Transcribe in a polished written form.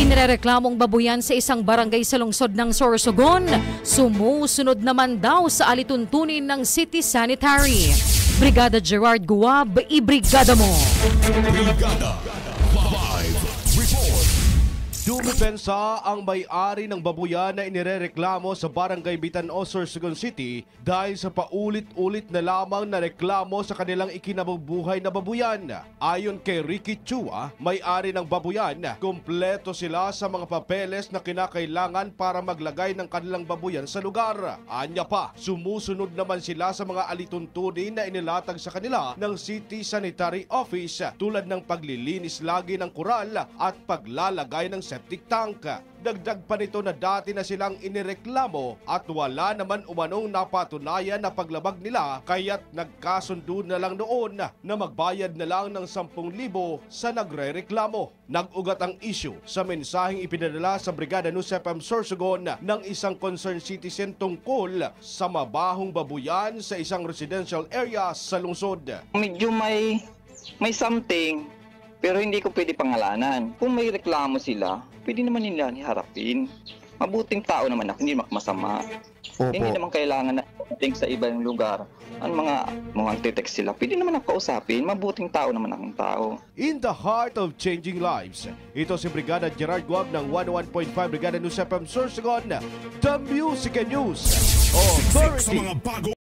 Inirereklamong babuyan sa isang barangay sa lungsod ng Sorsogon, sumusunod naman daw sa alituntunin ng City Sanitary. Brigada Gerard Guab, ibrigada mo! Brigada Live Report. Dumipensa ang may-ari ng babuyan na inirereklamo sa Barangay Bitan-o, Sorsogon City dahil sa paulit-ulit na lamang na reklamo sa kanilang ikinabubuhay na babuyan. Ayon kay Ricky Chua, may-ari ng babuyan, kumpleto sila sa mga papeles na kinakailangan para maglagay ng kanilang babuyan sa lugar. Anya pa, sumusunod naman sila sa mga alituntunin na inilatag sa kanila ng City Sanitary Office tulad ng paglilinis lagi ng kural at paglalagay ng septic tank. Dagdag pa nito na dati na silang inireklamo at wala naman umanong napatunayan na paglabag nila, kaya't nagkasundo na lang noon na magbayad na lang ng 10,000 sa nagrereklamo. Nag-ugat ang issue sa mensaheng ipinadala sa Brigada News FM Sorsogon ng isang concerned citizen tungkol sa mabahong babuyan sa isang residential area sa lungsod. Medyo may something, pero hindi ko pwede pangalanan. Kung may reklamo sila, pwede naman nila harapin. Mabuting tao naman ako, hindi masama. Opo. Hindi naman kailangan na think sa ibang lugar. Ang mga text sila, pwede naman ako kausapin. Mabuting tao naman akong tao. In the heart of changing lives, ito si Brigada Gerard Guab ng 101.5 Brigada News FM Sorsogon, The Music and News Authority.